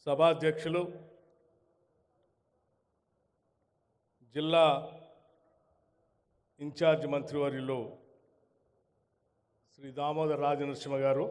సభాధ్యక్షులు జిల్లా ఇన్ఛార్జ్ మంత్రివర్యులు శ్రీ దామోదర్ రాజనరసింహ గారు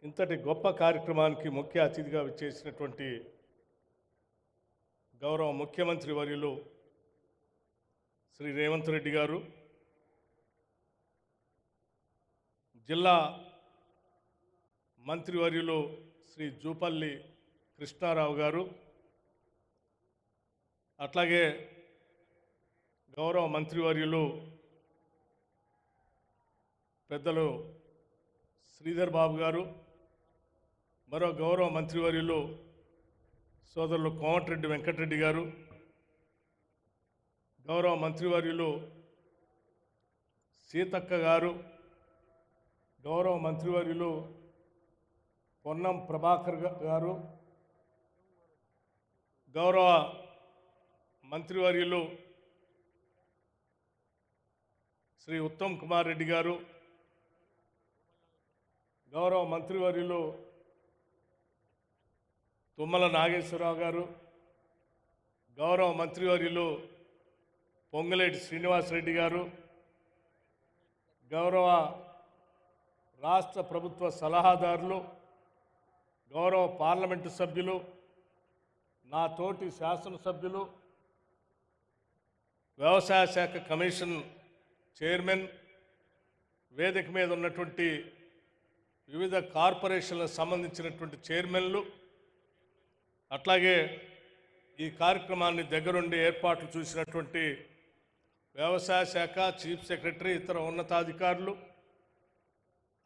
ఇంతటి గొప్ప కార్యక్రమానికి ముఖ్య అతిథిగా విచ్చేసినటువంటి గౌరవ ముఖ్యమంత్రి వర్యులు శ్రీ రేవంత్ రెడ్డి గారు, జిల్లా మంత్రివర్యులు శ్రీ జూపల్లి కృష్ణారావు గారు, అట్లాగే గౌరవ మంత్రివర్యులు పెద్దలు శ్రీధర్ బాబు గారు, మరో గౌరవ మంత్రివర్యులు సోదరులు కోమటిరెడ్డి వెంకటరెడ్డి గారు, గౌరవ మంత్రివర్యులు సీతక్క గారు, గౌరవ మంత్రివర్యులు పొన్నం ప్రభాకర్ గారు, గౌరవ మంత్రివర్యులు శ్రీ ఉత్తమ్ కుమార్ రెడ్డి గారు, గౌరవ మంత్రివర్యులు తుమ్మల నాగేశ్వరరావు గారు, గౌరవ మంత్రివర్యులు పొంగులేటి శ్రీనివాసరెడ్డి గారు, గౌరవ రాష్ట్ర ప్రభుత్వ సలహాదారులు, గౌరవ పార్లమెంటు సభ్యులు, నా తోటి శాసనసభ్యులు, వ్యవసాయ శాఖ కమిషన్ చైర్మన్, వేదిక మీద ఉన్నటువంటి వివిధ కార్పొరేషన్లకు సంబంధించినటువంటి చైర్మన్లు, అట్లాగే ఈ కార్యక్రమాన్ని దగ్గరుండి ఏర్పాట్లు చూసినటువంటి వ్యవసాయ శాఖ చీఫ్ సెక్రటరీ, ఇతర ఉన్నతాధికారులు,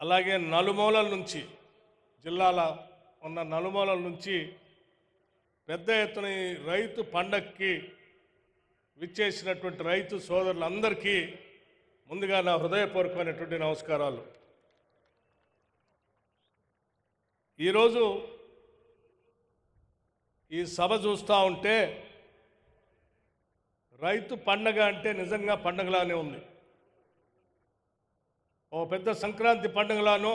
అలాగే నలుమూలల నుంచి, జిల్లాల ఉన్న నలుమూలల నుంచి పెద్ద ఎత్తున రైతు పండగకి విచ్చేసినటువంటి రైతు సోదరులందరికీ ముందుగా నా హృదయపూర్వకమైనటువంటి నమస్కారాలు. ఈరోజు ఈ సభ చూస్తూ ఉంటే రైతు పండగ అంటే నిజంగా పండగలానే ఉంది. ఓ పెద్ద సంక్రాంతి పండుగలానో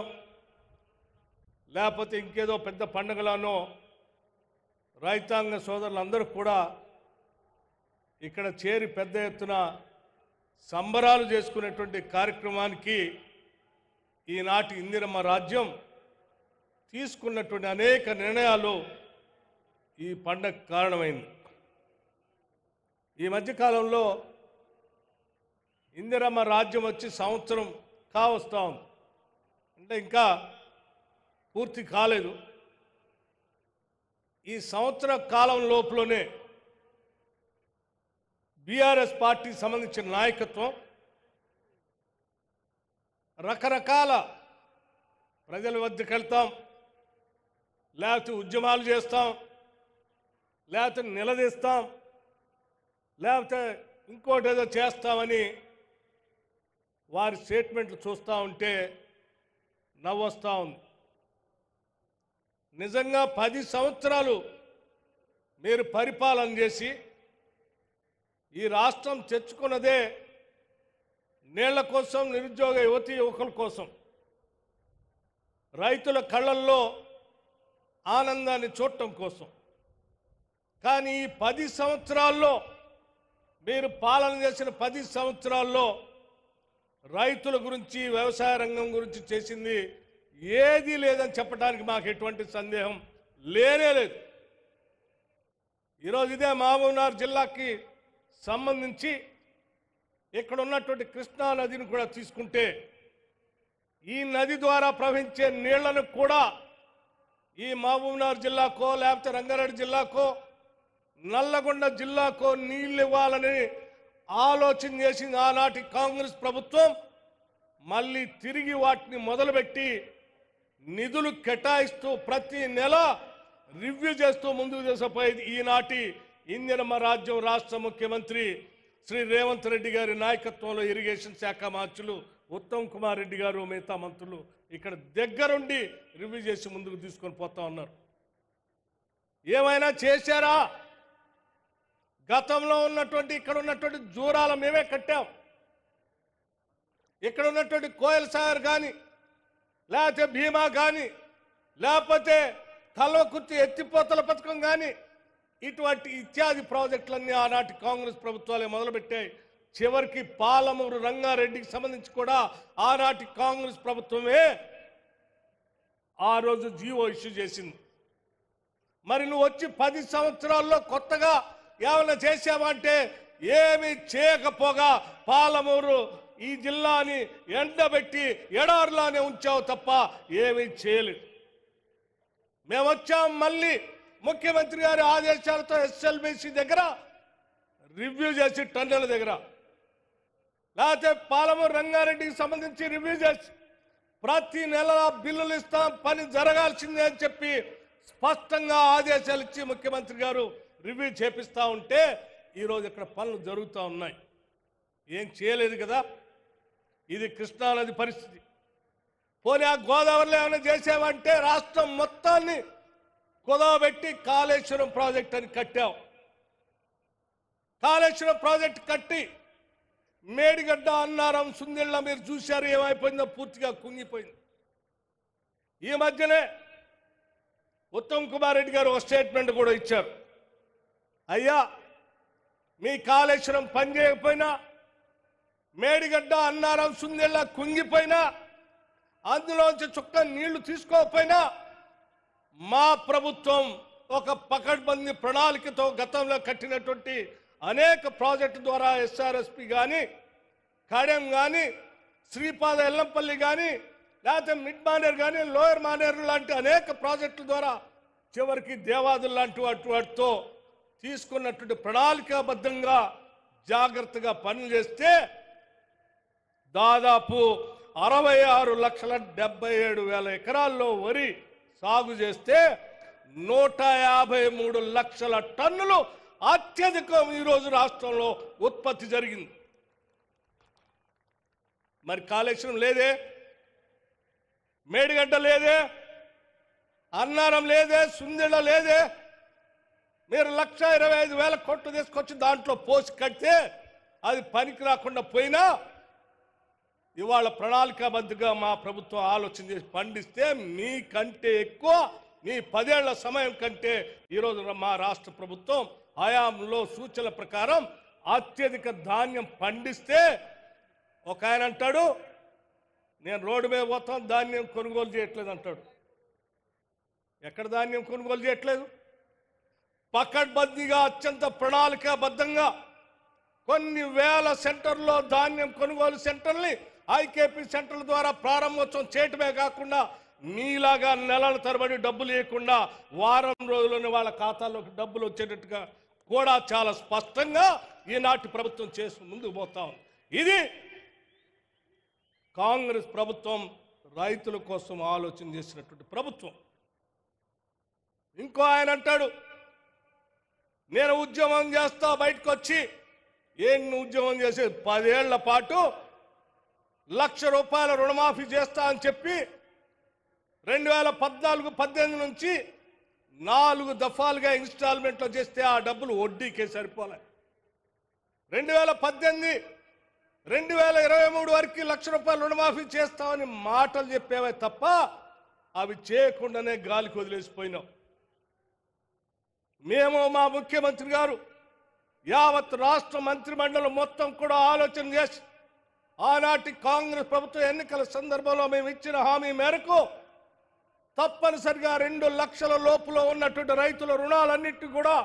లేకపోతే ఇంకేదో పెద్ద పండుగలానో రైతాంగ సోదరులందరూ కూడా ఇక్కడ చేరి పెద్ద ఎత్తున సంబరాలు చేసుకునేటువంటి కార్యక్రమానికి ఈనాటి ఇందిరమ్మ రాజ్యం తీసుకున్నటువంటి అనేక నిర్ణయాలు ఈ పండగ కారణమైంది. ఈ మధ్యకాలంలో ఇందిరమ్మ రాజ్యం వచ్చి సంవత్సరం కావస్తా ఉంది, అంటే ఇంకా పూర్తి కాలేదు. ఈ సంవత్సర కాలం లోపలనే బీఆర్ఎస్ పార్టీకి సంబంధించిన నాయకత్వం రకరకాల ప్రజల వద్దకు వెళ్తాం, లేకపోతే ఉద్యమాలు చేస్తాం, లేకపోతే నిలదీస్తాం, లేకపోతే ఇంకోటి ఏదో చేస్తామని వారి స్టేట్మెంట్లు చూస్తూ ఉంటే నవ్వొస్తూ ఉంది. నిజంగా 10 సంవత్సరాలు మీరు పరిపాలన చేసి ఈ రాష్ట్రం తెచ్చుకున్నదే నీళ్ల కోసం, నిరుద్యోగ యువతీ యువకుల కోసం, రైతుల కళ్ళల్లో ఆనందాన్ని చూడటం కోసం. కానీ ఈ 10 సంవత్సరాల్లో మీరు పాలన చేసిన 10 సంవత్సరాల్లో రైతుల గురించి, వ్యవసాయ రంగం గురించి చేసింది ఏదీ లేదని చెప్పడానికి మాకు ఎటువంటి సందేహం లేనే లేదు. ఈరోజు ఇదే మహబూబ్నగర్ జిల్లాకి సంబంధించి ఇక్కడ ఉన్నటువంటి కృష్ణా నదిని కూడా తీసుకుంటే ఈ నది ద్వారా ప్రవహించే నీళ్లను కూడా ఈ మహబూబ్నగర్ జిల్లాకో, లేకపోతే రంగారెడ్డి జిల్లాకో, నల్లగొండ జిల్లాకో నీళ్ళు ఇవ్వాలని ఆలోచన చేసింది ఆనాటి కాంగ్రెస్ ప్రభుత్వం. మళ్ళీ తిరిగి వాటిని మొదలుపెట్టి నిధులు కేటాయిస్తూ ప్రతి నెల రివ్యూ చేస్తూ ముందుకు తీసుకుపోయేది ఈనాటి ఇందిరమ్మ రాజ్యం రాష్ట్ర ముఖ్యమంత్రి శ్రీ రేవంత్ రెడ్డి గారి నాయకత్వంలో ఇరిగేషన్ శాఖ మంత్రులు ఉత్తమ్ కుమార్ రెడ్డి గారు, మిగతా మంత్రులు ఇక్కడ దగ్గరుండి రివ్యూ చేసి ముందుకు తీసుకొని పోతా ఉన్నారు. ఏమైనా చేశారా? గతంలో ఉన్నటువంటి ఇక్కడ ఉన్నటువంటి జూరాల మేమే కట్టాం. ఇక్కడ ఉన్నటువంటి కోయల్ సాగర్ కానీ లేకపోతే భీమా కానీ లేకపోతే కల్వకుర్తి ఎత్తిపోతల పథకం కానీ ఇటువంటి ఇత్యాది ప్రాజెక్టులన్నీ ఆనాటి కాంగ్రెస్ ప్రభుత్వాలే మొదలుపెట్టాయి. చివరికి పాలమూరు రంగారెడ్డికి సంబంధించి కూడా ఆనాటి కాంగ్రెస్ ప్రభుత్వమే ఆ రోజు జీవో ఇష్యూ చేసింది. మరి నువ్వు వచ్చి 10 సంవత్సరాల్లో కొత్తగా ఏమైనా చేసావంటే ఏమి చేయకపోగా పాలమూరు ఈ జిల్లాని ఎండబెట్టి ఎడారులానే ఉంచావు తప్ప ఏమీ చేయలేదు. మేము వచ్చాం మళ్ళీ ముఖ్యమంత్రి గారి ఆదేశాలతో ఎస్ఎల్బిసి దగ్గర రివ్యూ చేసి టన్నెల దగ్గర, లేకపోతే పాలమూరు రంగారెడ్డికి సంబంధించి రివ్యూ చేసి ప్రతి నెల బిల్లులు ఇస్తాం, పని జరగాల్సిందే అని చెప్పి స్పష్టంగా ఆదేశాలు ఇచ్చి ముఖ్యమంత్రి గారు రివ్యూ చేపిస్తూ ఉంటే ఈరోజు ఇక్కడ పనులు జరుగుతూ ఉన్నాయి. ఏం చేయలేదు కదా. ఇది కృష్ణానది పరిస్థితి. పోనీ ఆ గోదావరిలో ఏమైనా చేసామంటే రాష్ట్రం మొత్తాన్ని కుదవబెట్టి కాళేశ్వరం ప్రాజెక్ట్ అని కట్టాం. కాళేశ్వరం ప్రాజెక్ట్ కట్టి మేడిగడ్డ, అన్నారం, సుందిళ్ళ మీరు చూశారు ఏమైపోయిందో, పూర్తిగా కుంగిపోయింది. ఈ మధ్యనే ఉత్తమ్ కుమార్ రెడ్డి గారు ఒక స్టేట్మెంట్ కూడా ఇచ్చారు. అయ్యా మీ కాళేశ్వరం పని చేయకపోయినా, మేడిగడ్డ, అన్నారం, సుందిళ్ళ కుంగిపోయినా, అందులోంచి చుక్క నీళ్లు తీసుకోకపోయినా మా ప్రభుత్వం ఒక పకడ్బందీ ప్రణాళికతో గతంలో కట్టినటువంటి అనేక ప్రాజెక్టు ద్వారా ఎస్ఆర్ఎస్పి కానీ, కడెం కానీ, శ్రీపాద ఎల్లంపల్లి కానీ, లేకపోతే మిడ్ మానేర్ కానీ, లోయర్ మానేర్ లాంటి అనేక ప్రాజెక్టుల ద్వారా చివరికి దేవాదులు లాంటి వాటితో తీసుకున్నటువంటి ప్రణాళికాబద్ధంగా జాగ్రత్తగా పనులు చేస్తే దాదాపు 66,77,000 ఎకరాల్లో వరి సాగు చేస్తే 153 లక్షల టన్నులు అత్యధికం ఈరోజు రాష్ట్రంలో ఉత్పత్తి జరిగింది. మరి కాళేశ్వరం లేదే, మేడిగడ్డ లేదే, అన్నారం లేదే, సుందిళ్ళ లేదే. మీరు 1,25,000 కోట్లు తీసుకొచ్చి దాంట్లో పోసి కడితే అది పనికి రాకుండా పోయినా ఇవాళ ప్రణాళికాబద్ధంగా మా ప్రభుత్వం ఆలోచన చేసి పండిస్తే మీకంటే ఎక్కువ, మీ 10 ఏళ్ల సమయం కంటే ఈరోజు మా రాష్ట్ర ప్రభుత్వం హయాంలో సూచనల ప్రకారం అత్యధిక ధాన్యం పండిస్తే ఒక ఆయన అంటాడు నేను రోడ్డు మీద పోతాను ధాన్యం కొనుగోలు చేయట్లేదు అంటాడు. ఎక్కడ ధాన్యం కొనుగోలు చేయట్లేదు? పకడ్బందీగా అత్యంత ప్రణాళికాబద్ధంగా కొన్ని వేల సెంటర్లో ధాన్యం కొనుగోలు సెంటర్ని ఐకేపీ సెంటర్ల ద్వారా ప్రారంభోత్సవం చేయటమే కాకుండా మీలాగా నెలల తరబడి డబ్బులు ఇవ్వకుండా వారం రోజుల్లోనే వాళ్ళ ఖాతాలోకి డబ్బులు వచ్చేటట్టుగా కూడా చాలా స్పష్టంగా ఈనాటి ప్రభుత్వం చేసి ముందుకు పోతాం. ఇది కాంగ్రెస్ ప్రభుత్వం రైతుల కోసం ఆలోచన చేసినటువంటి ప్రభుత్వం. ఇంకో ఆయన అంటాడు నేను ఉద్యమం చేస్తా, బయటకు వచ్చి ఏం ఉద్యమం చేసేది 10 ఏళ్ల పాటు ₹1,00,000 రుణమాఫీ చేస్తా అని చెప్పి 2014-18 నుంచి 4 దఫాలుగా ఇన్స్టాల్మెంట్లో చేస్తే ఆ డబ్బులు వడ్డీకే సరిపోలే. 2018-2023 వరకు ₹1,00,000 రుణమాఫీ చేస్తామని మాటలు చెప్పేవే తప్ప అవి చేయకుండానే గాలికి వదిలేసిపోయినాం. మేము మా ముఖ్యమంత్రి గారు యావత్ రాష్ట్ర మంత్రిమండలి మొత్తం కూడా ఆలోచన చేసి ఆనాటి కాంగ్రెస్ ప్రభుత్వ ఎన్నికల సందర్భంలో మేము ఇచ్చిన హామీ మేరకు తప్పనిసరిగా 2 లక్షల లోపులో ఉన్నటువంటి రైతుల రుణాలన్నిటి కూడా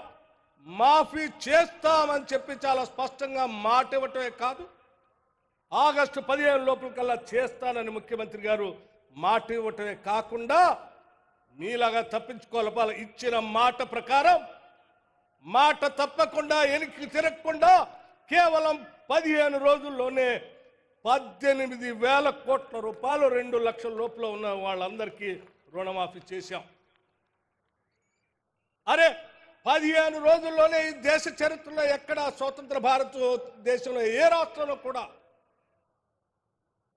మాఫీ చేస్తామని చెప్పి చాలా స్పష్టంగా మాట ఇవ్వటమే కాదు, ఆగస్టు 15 లోపల కల్లా చేస్తానని ముఖ్యమంత్రి గారు మాట ఇవ్వటమే కాకుండా మీలాగా తప్పించుకోవాలి ఇచ్చిన మాట ప్రకారం మాట తప్పకుండా వెనక్కి తిరగకుండా కేవలం 15 రోజుల్లోనే 18,000 కోట్ల రూపాయలు 2 లక్షల లోపల ఉన్న వాళ్ళందరికీ రుణమాఫీ చేశాం. అరే 15 రోజుల్లోనే ఈ దేశ చరిత్రలో ఎక్కడ స్వతంత్ర భారతదేశంలో ఏ రాష్ట్రంలో కూడా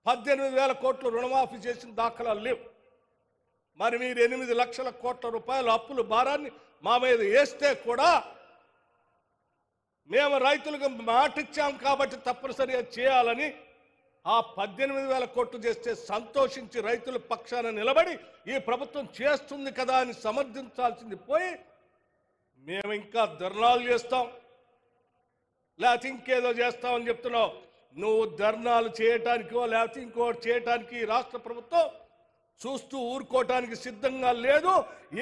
18,000 కోట్లు రుణమాఫీ చేసిన దాఖలాలు లేవు. మరి మీరు 8 లక్షల కోట్ల రూపాయల అప్పుల భారాన్ని మా మీద వేస్తే కూడా మేము రైతులకు మాట ఇచ్చాం కాబట్టి తప్పనిసరిగా చేయాలని ఆ 18,000 కోట్లు చేస్తే సంతోషించి రైతుల పక్షాన నిలబడి ఈ ప్రభుత్వం చేస్తుంది కదా అని సమర్థించాల్సింది పోయి మేము ఇంకా ధర్నాలు చేస్తాం లేకపోతే ఇంకేదో చేస్తామని చెప్తున్నావు. నువ్వు ధర్నాలు చేయటానికో లేకపోతే ఇంకోటి చేయటానికి రాష్ట్ర ప్రభుత్వం చూస్తూ ఊరుకోవటానికి సిద్ధంగా లేదు.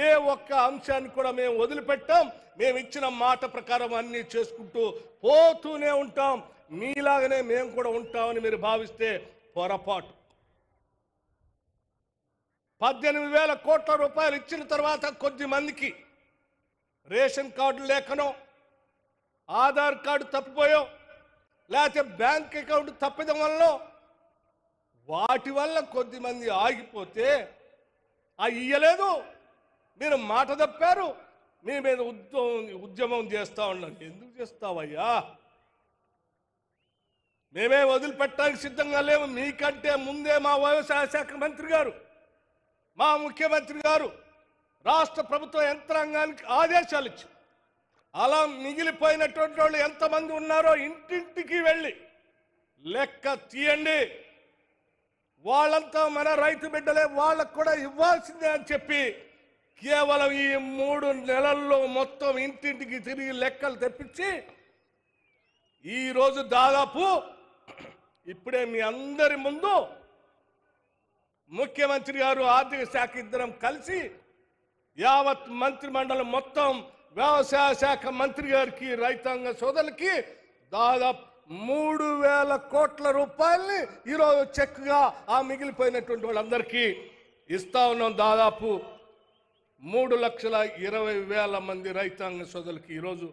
ఏ ఒక్క అంశాన్ని కూడా మేము వదిలిపెట్టాం. మేము ఇచ్చిన మాట ప్రకారం అన్నీ చేసుకుంటూ పోతూనే ఉంటాం. మీలాగనే మేము కూడా ఉంటామని మీరు భావిస్తే పొరపాటు. 18,000 కోట్ల రూపాయలు ఇచ్చిన తర్వాత కొద్ది మందికి రేషన్ కార్డు లేకనో ఆధార్ కార్డు తప్పిపోయో లేకపోతే బ్యాంక్ అకౌంట్ తప్పిదం వల్ల వాటి వల్ల కొద్దిమంది ఆగిపోతే ఇయ్యలేదు, మీరు మాట తప్పారు, మీ మీద ఉద్యమం చేస్తా ఉన్నారు. ఎందుకు చేస్తావయ్యా? మేమే వదిలిపెట్టడానికి సిద్ధంగా లేవు. మీకంటే ముందే మా వ్యవసాయ శాఖ మంత్రి గారు, మా ముఖ్యమంత్రి గారు రాష్ట్ర ప్రభుత్వ యంత్రాంగానికి ఆదేశాలు ఇచ్చి అలా మిగిలిపోయినటువంటి వాళ్ళు ఎంతమంది ఉన్నారో ఇంటింటికి వెళ్ళి లెక్క తీయండి. వాళ్ళంతా మన రైతు బిడ్డలే, వాళ్ళకు కూడా ఇవ్వాల్సిందే అని చెప్పి కేవలం ఈ 3 నెలల్లో మొత్తం ఇంటింటికి తిరిగి లెక్కలు తెప్పించి ఈరోజు దాదాపు ఇప్పుడే మీ అందరి ముందు ముఖ్యమంత్రి గారు ఆర్థిక శాఖ ఇద్దరం కలిసి యావత్ మంత్రి మండలి మొత్తం వ్యవసాయ శాఖ మంత్రి గారికి రైతాంగ సోదరులకి దాదాపు 3,000 కోట్ల రూపాయల్ని ఈరోజు చెక్గా ఆ మిగిలిపోయినటువంటి వాళ్ళందరికీ ఇస్తా ఉన్నాం. దాదాపు 3,20,000 మంది రైతాంగ సోదరులకి ఈరోజు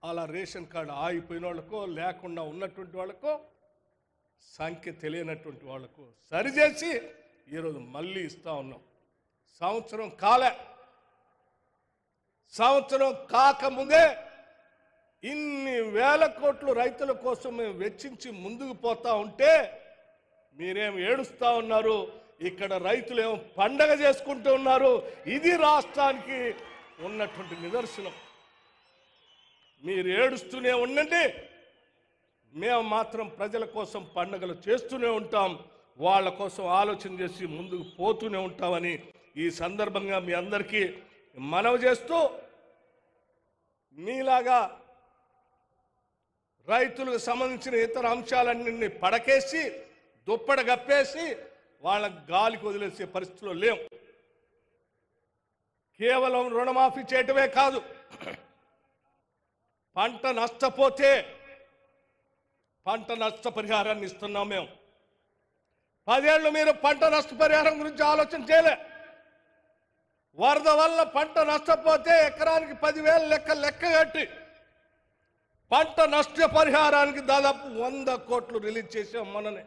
అలా రేషన్ కార్డు ఆగిపోయిన వాళ్ళకో లేకుండా ఉన్నటువంటి వాళ్ళకో సంఖ్య తెలియనటువంటి వాళ్ళకు సరిచేసి ఈరోజు మళ్ళీ ఇస్తా ఉన్నాం. సంవత్సరం కాకముందే ఇన్ని వేల కోట్లు రైతుల కోసం మేము వెచ్చించి ముందుకు పోతా ఉంటే మీరేం ఏడుస్తా ఉన్నారు, ఇక్కడ రైతులు ఏమో పండగ చేసుకుంటూ ఉన్నారు. ఇది రాష్ట్రానికి ఉన్నటువంటి నిదర్శనం. మీరు ఏడుస్తూనే ఉండండి, మేము మాత్రం ప్రజల కోసం పండగలు చేస్తూనే ఉంటాం, వాళ్ళ కోసం ఆలోచన చేసి ముందుకు పోతూనే ఉంటామని ఈ సందర్భంగా మీ అందరికీ మనవి చేస్తూ, మీలాగా రైతులకు సంబంధించిన ఇతర అంశాలన్నింటినీ పడకేసి దుప్పడ గప్పేసి వాళ్ళ గాలికి వదిలేసే పరిస్థితిలో లేవు. కేవలం రుణమాఫీ చేయటమే కాదు, పంట నష్టపోతే పంట నష్టపరిహారాన్ని ఇస్తున్నాం. మేము 10 ఏళ్ళు మీరు పంట నష్టపరిహారం గురించి ఆలోచన చేయలే. వరద వల్ల పంట నష్టపోతే ఎకరానికి 10,000 లెక్క కట్టి పంట నష్టపరిహారానికి దాదాపు 100 కోట్లు రిలీజ్ చేసాం మొన్ననే.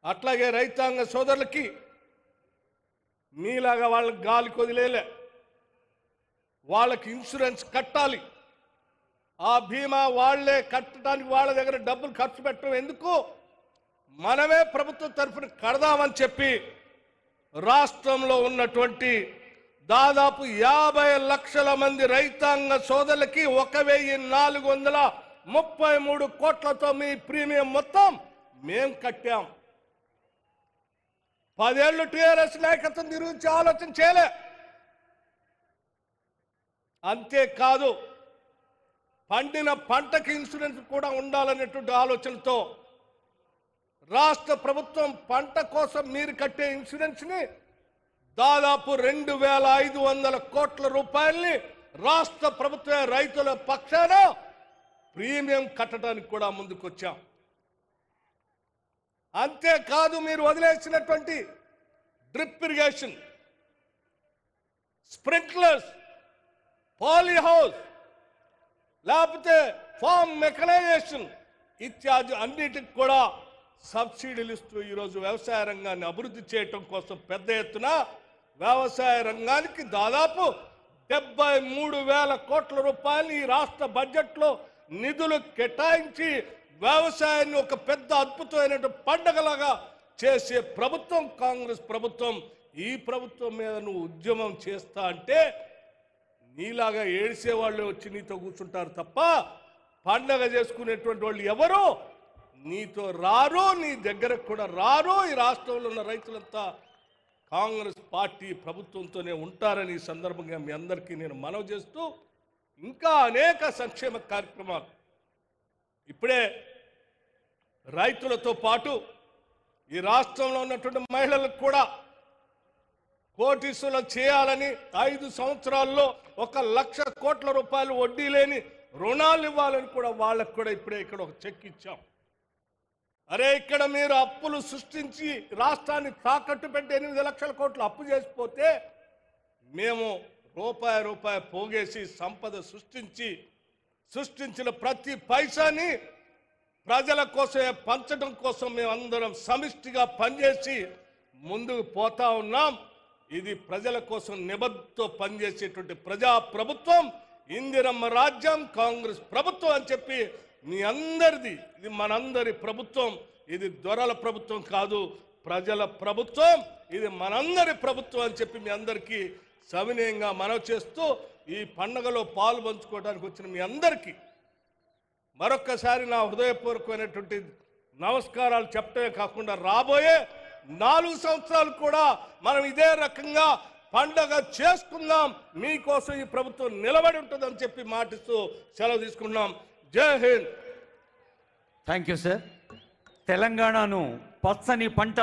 అట్లాగే రైతాంగ సోదరులకి మీలాగా వాళ్ళకి గాలికి వదిలేలే, వాళ్ళకి ఇన్సూరెన్స్ కట్టాలి. ఆ బీమా వాళ్లే కట్టడానికి వాళ్ళ దగ్గర డబ్బులు ఖర్చు పెట్టడం ఎందుకు, మనమే ప్రభుత్వం తరఫున కడదామని చెప్పి రాష్ట్రంలో ఉన్నటువంటి దాదాపు 50 లక్షల మంది రైతాంగ సోదరులకి 1,433 కోట్లతో మీ ప్రీమియం మొత్తం మేం కట్టాం. 10 ఏళ్ళు టీఆర్ఎస్ నాయకత్వం గురించి ఆలోచన చేయలే. అంతేకాదు పండిన పంటకి ఇన్సూరెన్స్ కూడా ఉండాలనేటువంటి ఆలోచనతో రాష్ట్ర ప్రభుత్వం పంట కోసం మీరు కట్టే ఇన్సూరెన్స్ని దాదాపు 2,500 కోట్ల రూపాయల్ని రాష్ట్ర ప్రభుత్వ రైతుల పక్షాన ప్రీమియం కట్టడానికి కూడా ముందుకొచ్చాం. అంతేకాదు మీరు వదిలేసినటువంటి drip irrigation, sprinklers, poly house, లేకపోతే ఫార్మ్ మెకనైజేషన్ ఇత్యాది అన్నిటికి కూడా సబ్సిడీలు ఇస్తూ ఈరోజు వ్యవసాయ రంగాన్ని అభివృద్ధి చేయటం కోసం పెద్ద ఎత్తున వ్యవసాయ రంగానికి దాదాపు 73,000 కోట్ల రూపాయలు ఈ రాష్ట్ర బడ్జెట్లో నిధులు కేటాయించి వ్యవసాయాన్ని ఒక పెద్ద అద్భుతమైన పండగలాగా చేసే ప్రభుత్వం కాంగ్రెస్ ప్రభుత్వం. ఈ ప్రభుత్వం మీద నువ్వు ఉద్యమం చేస్తా అంటే నీలాగా ఏడిసే వాళ్ళు వచ్చి నీతో కూర్చుంటారు తప్ప పండగ చేసుకునేటువంటి వాళ్ళు ఎవరు నీతో రారో, నీ దగ్గరకు కూడా రారో. ఈ రాష్ట్రంలో ఉన్న రైతులంతా కాంగ్రెస్ పార్టీ ప్రభుత్వంతోనే ఉంటారని ఈ సందర్భంగా మీ అందరికీ నేను మనవి చేస్తూ, ఇంకా అనేక సంక్షేమ కార్యక్రమాలు ఇప్పుడే రైతులతో పాటు ఈ రాష్ట్రంలో ఉన్నటువంటి మహిళలకు కూడా కోటీసులు చేయాలని 5 సంవత్సరాల్లో 1,00,000 కోట్ల రూపాయలు వడ్డీ లేని రుణాలు ఇవ్వాలని కూడా వాళ్ళకు కూడా ఇప్పుడే ఇక్కడ ఒక చెక్ ఇచ్చాం. అరే, ఇక్కడ మీరు అప్పులు సృష్టించి రాష్ట్రాన్ని తాకట్టు పెట్టి 8 లక్షల కోట్లు అప్పు చేసిపోతే మేము రూపాయి పోగేసి సంపద సృష్టించిన ప్రతి పైసాని ప్రజల కోసమే పంచడం కోసం మేమందరం సమిష్టిగా పనిచేసి ముందుకు పోతా ఉన్నాం. ఇది ప్రజల కోసం నిబద్ధతో పనిచేసేటువంటి ప్రజా ప్రభుత్వం, ఇందిరమ్మ రాజ్యం, కాంగ్రెస్ ప్రభుత్వం అని చెప్పి మీ అందరిది, ఇది మనందరి ప్రభుత్వం. ఇది దొరల ప్రభుత్వం కాదు, ప్రజల ప్రభుత్వం. ఇది మనందరి ప్రభుత్వం అని చెప్పి మీ అందరికీ సవినయంగా మనవి చేస్తూ, ఈ పండుగలో పాలు పంచుకోవడానికి వచ్చిన మీ అందరికీ మరొక్కసారి నా హృదయపూర్వకమైనటువంటి నమస్కారాలు చెప్పడమే కాకుండా రాబోయే 4 సంవత్సరాలు కూడా మనం ఇదే రకంగా పండగ చేసుకుందాం. మీకోసం ఈ ప్రభుత్వం నిలబడి ఉంటుందని చెప్పి మాటిస్తూ సెలవు తీసుకున్నాం. జై హింద్. Thank you sir. తెలంగాణను పచ్చని పంటల